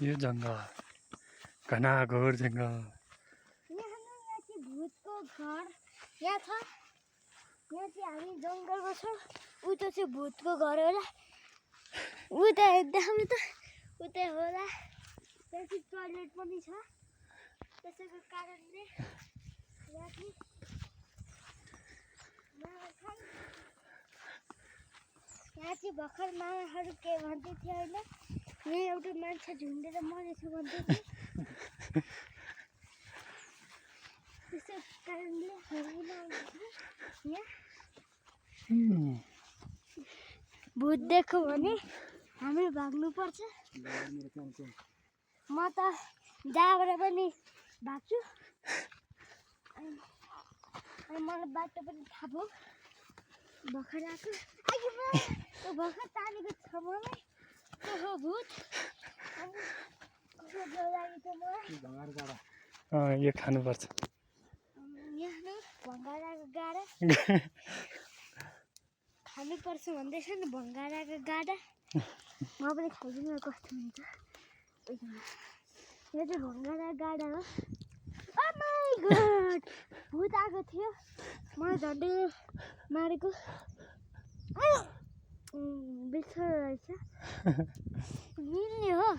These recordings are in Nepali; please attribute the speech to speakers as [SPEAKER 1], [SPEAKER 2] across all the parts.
[SPEAKER 1] यो जङ्गल घना घोर जङ्गल।
[SPEAKER 2] यहाँ चाहिँ भूतको घर यहाँ छ। यहाँ चाहिँ हामी जङ्गलमा छौँ। उता चाहिँ भूतको घर होला। उता देखाउनु त उतै होला। त्यहाँ चाहिँ टोयलेट पनि छ। त्यसैको कारणले यहाँ चाहिँ यहाँ चाहिँ भर्खर मामाहरू के भन्दै थियो होइन, यहाँ एउटा मान्छे झुन्डेर मरेछ भन्दै थियो। त्यसै कारणले यहाँ भूत देख्यो भने हामी भाग्नुपर्छ। म त जहाँबाट पनि भाग्छु। अनि मलाई बाटो पनि थाहा भयो। भर्खर आएको त्यो भर्खर तानेको छ मलाई त्यो हो भूत। अनि कसो डर लाग्यो त मलाई।
[SPEAKER 1] यो खानुपर्छ।
[SPEAKER 2] यहाँ भङ्गाराको गाडा खानुपर्छ भन्दैछ नि। भङ्गाराको गाडा म पनि खाइदिनु कस्तो हुन्छ। यो चाहिँ भङ्गारा गाडा हो। ओ माई गॉड भूत आएको थियो। मलाई झन्डै मारेको बिर्छ रहेछ। मिल्ने हो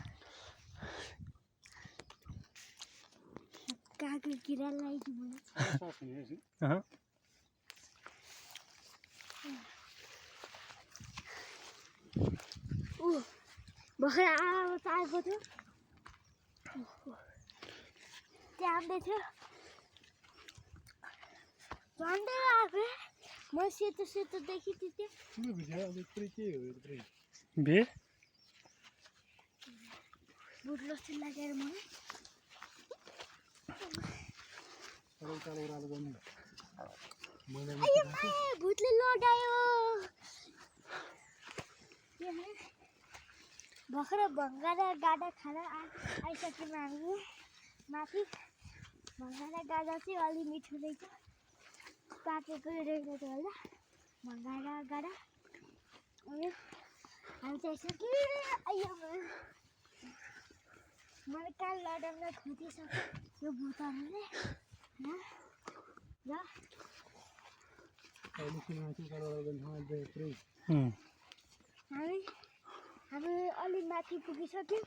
[SPEAKER 2] कागको किरा लगाइदिनु। भर्खर आएको थियो। त्यहाँ आउँदै थियो झन्डै आएको। म सेतो सेतो देखिँदै थिएँ। भूत लस्सी लागेर मलाई भूतले लडायो। भर्खर भङ्गारा गाडा खाएर आइसक्यौँ हामी माथि। भङ्गारा गाडा चाहिँ अलि मिठो रहेछ। पाकेको रहेछ होला भङ्गारा गाडा। अनि हामी चाहिँ आइसक्यो। मैले कान लडाउन खोजिसक्यो यो भूतहरूले। हामी अलि माथि पुगिसक्यौँ।